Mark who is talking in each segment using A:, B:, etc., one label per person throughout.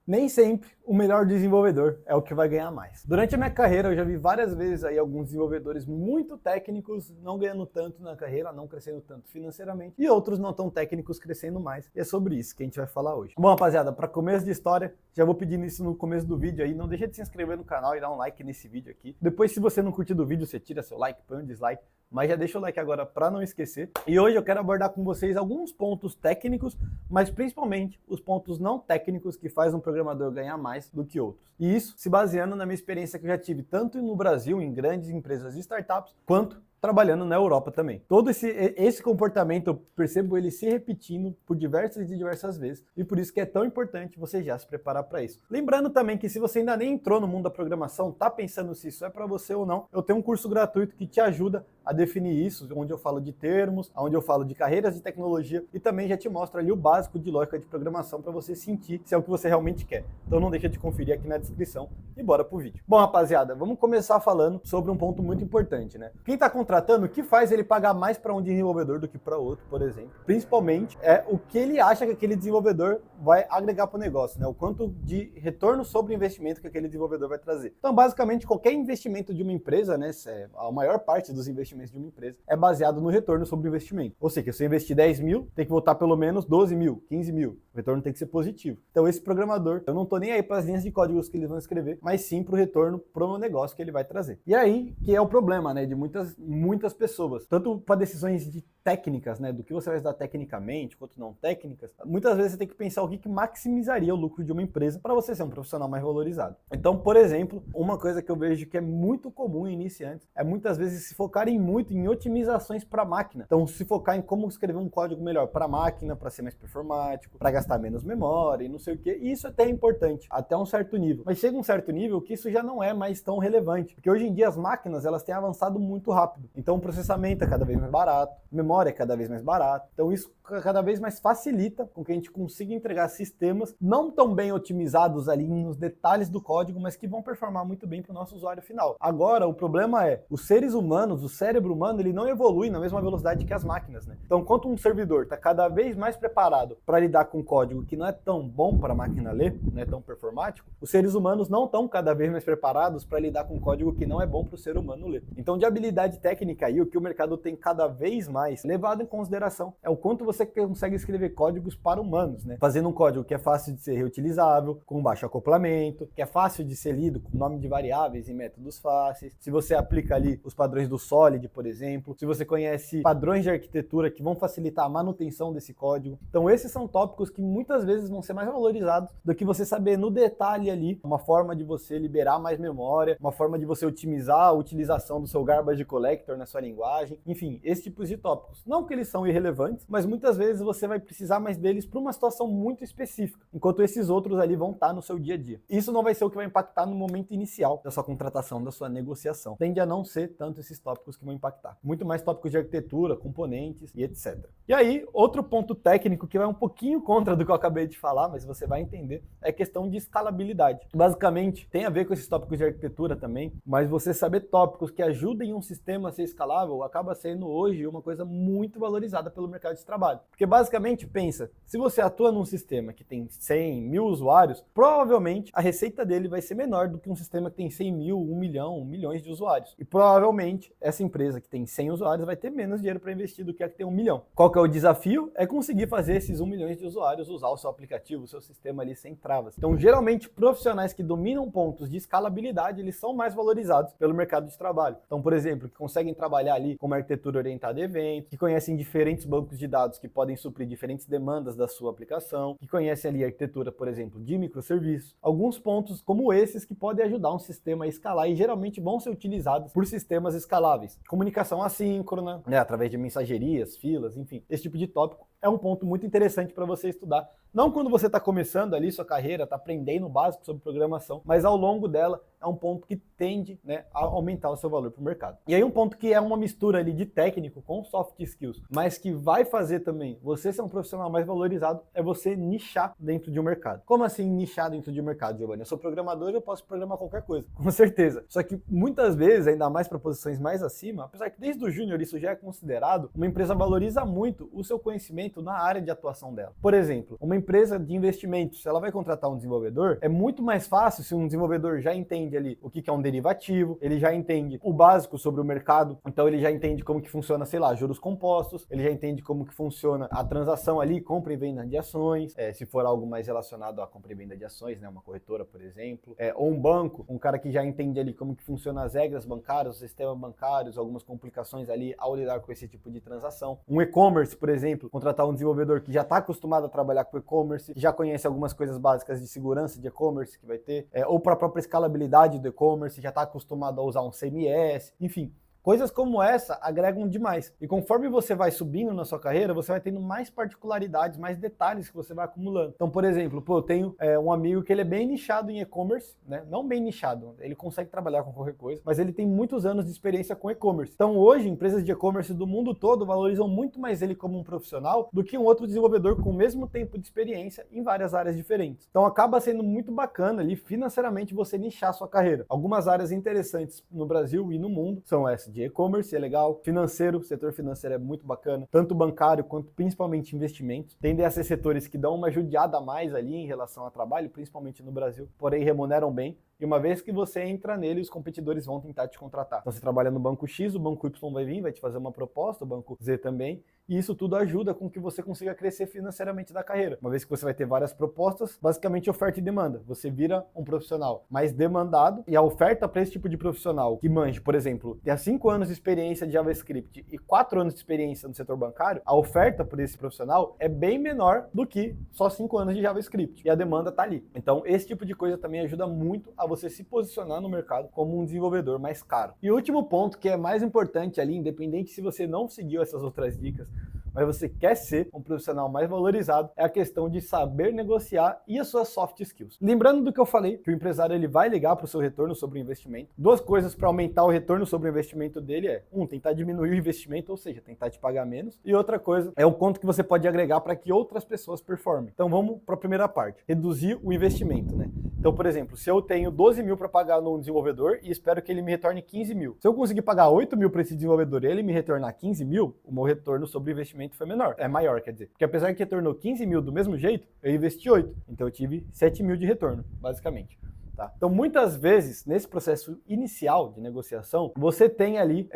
A: Nem sempre o melhor desenvolvedor é o que vai ganhar mais. Durante a minha carreira eu já vi várias vezes aí alguns desenvolvedores muito técnicos não ganhando tanto na carreira, não crescendo tanto financeiramente, e outros não tão técnicos crescendo mais. E é sobre isso que a gente vai falar hoje. Bom, rapaziada, para começo de história, já vou pedindo isso no começo do vídeo aí, não deixa de se inscrever no canal e dar um like nesse vídeo aqui. Depois, se você não curtiu do vídeo, você tira seu like, põe um dislike, mas já deixa o like agora para não esquecer. E hoje eu quero abordar com vocês alguns pontos técnicos, mas principalmente os pontos não técnicos que faz um programador ganhar mais do que outros. E isso se baseando na minha experiência que eu já tive tanto no Brasil, em grandes empresas e startups, quanto trabalhando na Europa também. Todo esse comportamento eu percebo ele se repetindo por diversas vezes, e por isso que é tão importante você já se preparar para isso. Lembrando também que se você ainda nem entrou no mundo da programação, tá pensando se isso é para você ou não, eu tenho um curso gratuito que te ajuda a definir isso, onde eu falo de termos, onde eu falo de carreiras de tecnologia e também já te mostro ali o básico de lógica de programação para você sentir se é o que você realmente quer. Então não deixa de conferir aqui na descrição e bora pro vídeo. Bom, rapaziada, vamos começar falando sobre um ponto muito importante, né? Quem tá contratando, o que faz ele pagar mais para um desenvolvedor do que para outro, por exemplo? Principalmente é o que ele acha que aquele desenvolvedor vai agregar para o negócio, né? O quanto de retorno sobre investimento que aquele desenvolvedor vai trazer. Então, basicamente, qualquer investimento de uma empresa, né? A maior parte dos investimentos de uma empresa é baseado no retorno sobre o investimento. Ou seja, se eu investir 10 mil, tem que voltar pelo menos 12 mil, 15 mil. O retorno tem que ser positivo. Então, esse programador, eu não estou nem aí para as linhas de códigos que eles vão escrever, mas sim para o retorno para o negócio que ele vai trazer. E aí que é o problema, né? De muitas pessoas, tanto para decisões de técnicas, né, do que você vai estudar tecnicamente, quanto não técnicas, muitas vezes você tem que pensar o que maximizaria o lucro de uma empresa para você ser um profissional mais valorizado. Então, por exemplo, uma coisa que eu vejo que é muito comum em iniciantes é muitas vezes se focarem muito em otimizações para a máquina. Então, se focar em como escrever um código melhor para a máquina, para ser mais performático, para gastar menos memória e não sei o que, e isso é até importante, até um certo nível. Mas chega um certo nível que isso já não é mais tão relevante, porque hoje em dia as máquinas elas têm avançado muito rápido. Então, o processamento é cada vez mais barato, memória é cada vez mais barata. Então isso cada vez mais facilita com que a gente consiga entregar sistemas não tão bem otimizados ali nos detalhes do código, mas que vão performar muito bem para o nosso usuário final. Agora, o problema é, os seres humanos, o cérebro humano, ele não evolui na mesma velocidade que as máquinas, né? Então, enquanto um servidor está cada vez mais preparado para lidar com código que não é tão bom para a máquina ler, não é tão performático, os seres humanos não estão cada vez mais preparados para lidar com código que não é bom para o ser humano ler. Então, de habilidade técnica aí, o que o mercado tem cada vez mais levado em consideração é o quanto você consegue escrever códigos para humanos, né? Fazendo um código que é fácil de ser reutilizável, com baixo acoplamento, que é fácil de ser lido com nome de variáveis e métodos fáceis. Se você aplica ali os padrões do Solid, por exemplo, se você conhece padrões de arquitetura que vão facilitar a manutenção desse código. Então esses são tópicos que muitas vezes vão ser mais valorizados do que você saber no detalhe ali uma forma de você liberar mais memória, uma forma de você otimizar a utilização do seu garbage collector na sua linguagem, enfim, esse tipo de tópicos. Não que eles são irrelevantes, mas muitas vezes você vai precisar mais deles para uma situação muito específica, enquanto esses outros ali vão estar no seu dia a dia. Isso não vai ser o que vai impactar no momento inicial da sua contratação, da sua negociação. Tende a não ser tanto esses tópicos que vão impactar. Muito mais tópicos de arquitetura, componentes e etc. E aí, outro ponto técnico que vai um pouquinho contra do que eu acabei de falar, mas você vai entender, é a questão de escalabilidade. Basicamente, tem a ver com esses tópicos de arquitetura também, mas você saber tópicos que ajudem um sistema a ser escalável acaba sendo hoje uma coisa muito valorizada pelo mercado de trabalho. Porque basicamente, pensa, se você atua num sistema que tem 100 mil usuários, provavelmente a receita dele vai ser menor do que um sistema que tem 100 mil, 1 milhão, milhões de usuários. E provavelmente essa empresa que tem 100 usuários vai ter menos dinheiro para investir do que a que tem 1 milhão. Qual que é o desafio? É conseguir fazer esses 1 milhão de usuários usar o seu aplicativo, o seu sistema ali sem travas. Então, geralmente, profissionais que dominam pontos de escalabilidade, eles são mais valorizados pelo mercado de trabalho. Então, por exemplo, que conseguem trabalhar ali com uma arquitetura orientada a eventos, que conhecem diferentes bancos de dados que podem suprir diferentes demandas da sua aplicação, que conhecem ali a arquitetura, por exemplo, de microserviços. Alguns pontos como esses que podem ajudar um sistema a escalar e geralmente vão ser utilizados por sistemas escaláveis. Comunicação assíncrona, né, através de mensagerias, filas, enfim. Esse tipo de tópico é um ponto muito interessante para você estudar. Não quando você está começando ali sua carreira, está aprendendo o básico sobre programação, mas ao longo dela é um ponto que tende, né, a aumentar o seu valor para o mercado. E aí um ponto que é uma mistura ali de técnico com soft skills, mas que vai fazer também você ser um profissional mais valorizado, é você nichar dentro de um mercado. Como assim nichar dentro de um mercado, Giovanni? Eu sou programador e eu posso programar qualquer coisa, com certeza. Só que muitas vezes, ainda mais para posições mais acima, apesar que desde o júnior isso já é considerado, uma empresa valoriza muito o seu conhecimento na área de atuação dela. Por exemplo, uma empresa de investimentos, se ela vai contratar um desenvolvedor, é muito mais fácil se um desenvolvedor já entende ali o que é um derivativo, ele já entende o básico sobre o mercado, então ele já entende como que funciona, sei lá, juros compostos, ele já entende como que funciona a transação ali, compra e venda de ações, se for algo mais relacionado à compra e venda de ações, né, uma corretora, por exemplo, ou um banco, um cara que já entende ali como que funcionam as regras bancárias, os sistemas bancários, algumas complicações ali ao lidar com esse tipo de transação. Um e-commerce, por exemplo, contratar um desenvolvedor que já está acostumado a trabalhar com e-commerce, já conhece algumas coisas básicas de segurança de e-commerce que vai ter, ou para a própria escalabilidade do e-commerce, já está acostumado a usar um CMS, enfim. Coisas como essa agregam demais. E conforme você vai subindo na sua carreira, você vai tendo mais particularidades, mais detalhes que você vai acumulando. Então, por exemplo, eu tenho um amigo que ele é bem nichado em e-commerce, né? Não bem nichado, ele consegue trabalhar com qualquer coisa, mas ele tem muitos anos de experiência com e-commerce. Então, hoje, empresas de e-commerce do mundo todo valorizam muito mais ele como um profissional do que um outro desenvolvedor com o mesmo tempo de experiência em várias áreas diferentes. Então, acaba sendo muito bacana ali, financeiramente, você nichar sua carreira. Algumas áreas interessantes no Brasil e no mundo são essas de e-commerce, é legal, financeiro, setor financeiro é muito bacana, tanto bancário quanto principalmente investimentos. Tendem a ser setores que dão uma judiada a mais ali em relação ao trabalho, principalmente no Brasil, porém remuneram bem. E uma vez que você entra nele, os competidores vão tentar te contratar. Então você trabalha no banco X, o banco Y vai vir, vai te fazer uma proposta, o banco Z também, e isso tudo ajuda com que você consiga crescer financeiramente da carreira. Uma vez que você vai ter várias propostas, basicamente oferta e demanda. Você vira um profissional mais demandado, e a oferta para esse tipo de profissional que manje, por exemplo, tem 5 anos de experiência de JavaScript e 4 anos de experiência no setor bancário, a oferta por esse profissional é bem menor do que só 5 anos de JavaScript. E a demanda está ali. Então esse tipo de coisa também ajuda muito a você se posicionar no mercado como um desenvolvedor mais caro. E o último ponto, que é mais importante ali, independente se você não seguiu essas outras dicas, mas você quer ser um profissional mais valorizado, é a questão de saber negociar e as suas soft skills. Lembrando do que eu falei, que o empresário ele vai ligar para o seu retorno sobre o investimento. 2 coisas para aumentar o retorno sobre o investimento dele é, tentar diminuir o investimento, ou seja, tentar te pagar menos. E outra coisa é o quanto que você pode agregar para que outras pessoas performem. Então vamos para a primeira parte, reduzir o investimento, né? Então, por exemplo, se eu tenho 12 mil para pagar num desenvolvedor e espero que ele me retorne 15 mil. Se eu conseguir pagar 8 mil para esse desenvolvedor e ele me retornar 15 mil, o meu retorno sobre o investimento foi menor. É maior, quer dizer. Porque apesar que retornou 15 mil do mesmo jeito, eu investi 8. Então eu tive 7 mil de retorno, basicamente. Tá? Então, muitas vezes, nesse processo inicial de negociação, você tem ali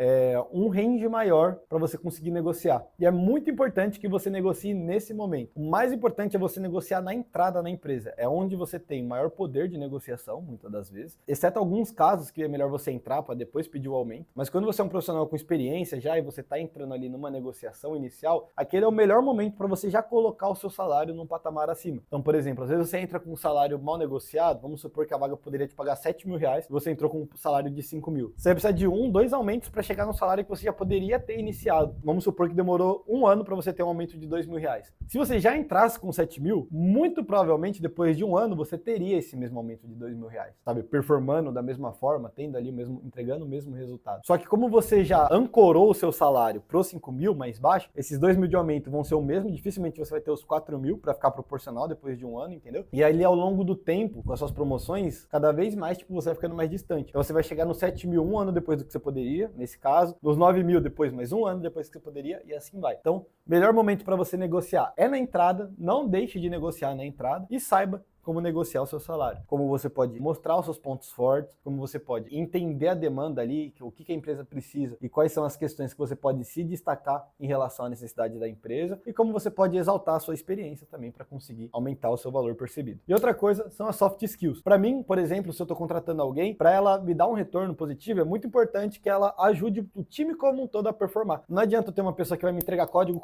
A: um range maior para você conseguir negociar. E é muito importante que você negocie nesse momento. O mais importante é você negociar na entrada na empresa. É onde você tem maior poder de negociação, muitas das vezes. Exceto alguns casos que é melhor você entrar para depois pedir o aumento. Mas quando você é um profissional com experiência já e você está entrando ali numa negociação inicial, aquele é o melhor momento para você já colocar o seu salário num patamar acima. Então, por exemplo, às vezes você entra com um salário mal negociado, vamos supor que a vaga poderia te pagar 7 mil reais, você entrou com um salário de 5 mil. Você vai precisar de 2 aumentos para chegar no salário que você já poderia ter iniciado. Vamos supor que demorou 1 ano para você ter um aumento de 2 mil reais. Se você já entrasse com 7 mil, muito provavelmente depois de 1 ano você teria esse mesmo aumento de 2 mil reais, sabe? Performando da mesma forma, tendo ali o mesmo, entregando o mesmo resultado. Só que como você já ancorou o seu salário pro 5 mil mais baixo, esses 2 mil de aumento vão ser o mesmo, dificilmente você vai ter os 4 mil para ficar proporcional depois de 1 ano, entendeu? E aí ao longo do tempo, com as suas promoções, cada vez mais, você vai ficando mais distante. Então você vai chegar nos 7 mil 1 ano depois do que você poderia, nesse caso, nos 9 mil depois mais 1 ano depois que você poderia, e assim vai. Então, melhor momento para você negociar é na entrada, não deixe de negociar na entrada e saiba como negociar o seu salário, como você pode mostrar os seus pontos fortes, como você pode entender a demanda ali, o que a empresa precisa e quais são as questões que você pode se destacar em relação à necessidade da empresa e como você pode exaltar a sua experiência também para conseguir aumentar o seu valor percebido. E outra coisa são as soft skills. Para mim, por exemplo, se eu estou contratando alguém, para ela me dar um retorno positivo, é muito importante que ela ajude o time como um todo a performar. Não adianta eu ter uma pessoa que vai me entregar código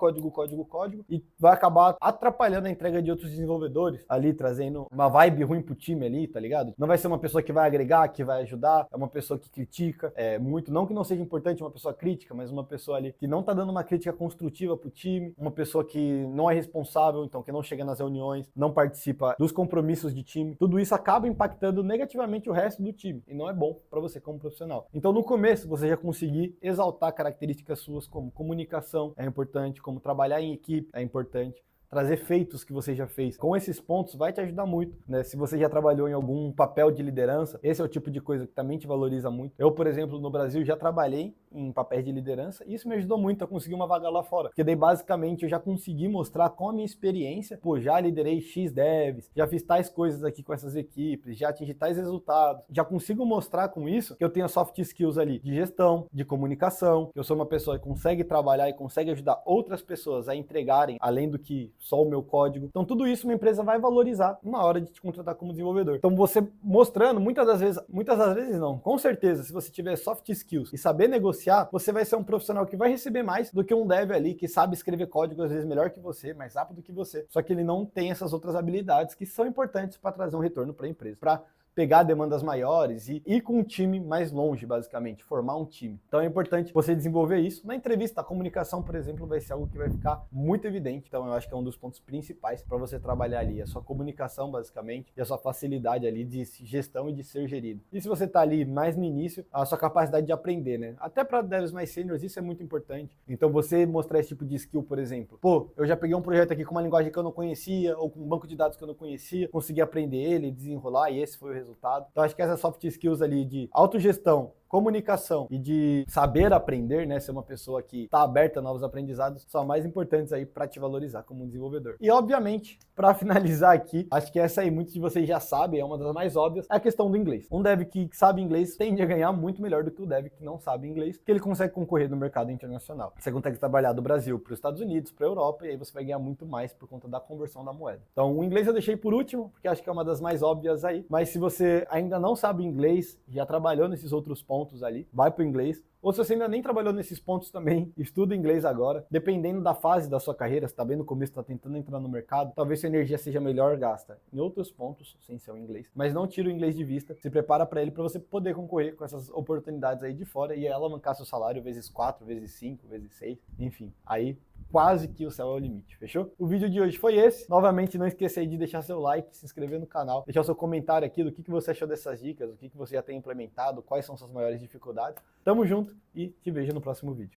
A: e vai acabar atrapalhando a entrega de outros desenvolvedores ali, trazendo uma vibe ruim pro time ali, tá ligado? Não vai ser uma pessoa que vai agregar, que vai ajudar, é uma pessoa que critica, muito, não que não seja importante uma pessoa crítica, mas uma pessoa ali que não tá dando uma crítica construtiva pro time, uma pessoa que não é responsável, então que não chega nas reuniões, não participa dos compromissos de time, tudo isso acaba impactando negativamente o resto do time, e não é bom para você como profissional. Então no começo você já conseguir exaltar características suas como comunicação é importante, como trabalhar em equipe é importante, trazer feitos que você já fez. Com esses pontos vai te ajudar muito, né? Se você já trabalhou em algum papel de liderança, esse é o tipo de coisa que também te valoriza muito. Eu, por exemplo, no Brasil já trabalhei em papéis de liderança e isso me ajudou muito a conseguir uma vaga lá fora. Porque daí basicamente eu já consegui mostrar com a minha experiência, pô, já liderei X devs, já fiz tais coisas aqui com essas equipes, já atingi tais resultados. Já consigo mostrar com isso que eu tenho soft skills ali de gestão, de comunicação, que eu sou uma pessoa que consegue trabalhar e consegue ajudar outras pessoas a entregarem além do que só o meu código. Então tudo isso uma empresa vai valorizar na hora de te contratar como desenvolvedor. Então você mostrando, muitas das vezes não, com certeza, se você tiver soft skills e saber negociar, você vai ser um profissional que vai receber mais do que um dev ali que sabe escrever código às vezes melhor que você, mais rápido que você, só que ele não tem essas outras habilidades que são importantes para trazer um retorno para a empresa, para pegar demandas maiores e ir com um time mais longe, basicamente, formar um time. Então é importante você desenvolver isso. Na entrevista, a comunicação, por exemplo, vai ser algo que vai ficar muito evidente. Então eu acho que é um dos pontos principais para você trabalhar ali, a sua comunicação, basicamente, e a sua facilidade ali de gestão e de ser gerido. E se você está ali mais no início, a sua capacidade de aprender, né? Até para devs mais seniors, isso é muito importante. Então você mostrar esse tipo de skill, por exemplo, pô, eu já peguei um projeto aqui com uma linguagem que eu não conhecia, ou com um banco de dados que eu não conhecia, consegui aprender ele, desenrolar, e esse foi o resultado. Então acho que essas soft skills ali de autogestão, comunicação e de saber aprender, né, ser uma pessoa que está aberta a novos aprendizados, são mais importantes aí para te valorizar como um desenvolvedor. E obviamente, para finalizar aqui, acho que essa aí muitos de vocês já sabem, é uma das mais óbvias, é a questão do inglês. Um dev que sabe inglês tende a ganhar muito melhor do que o dev que não sabe inglês, porque ele consegue concorrer no mercado internacional. Você consegue trabalhar do Brasil para os Estados Unidos, para a Europa, e aí você vai ganhar muito mais por conta da conversão da moeda. Então o inglês eu deixei por último, porque acho que é uma das mais óbvias aí, mas se você ainda não sabe inglês, já trabalhou nesses outros pontos ali, vai para o inglês. Ou se você ainda nem trabalhou nesses pontos também, estuda inglês agora. Dependendo da fase da sua carreira, se está bem no começo, está tentando entrar no mercado, talvez sua energia seja melhor gasta em outros pontos, sem ser o inglês. Mas não tira o inglês de vista, se prepara para ele para você poder concorrer com essas oportunidades aí de fora e alavancar seu salário vezes 4, vezes 5, vezes 6, enfim. Aí quase que o céu é o limite, fechou? O vídeo de hoje foi esse. Novamente, não esqueça aí de deixar seu like, se inscrever no canal, deixar o seu comentário aqui do que você achou dessas dicas, o que você já tem implementado, quais são suas maiores dificuldades. Tamo junto e te vejo no próximo vídeo.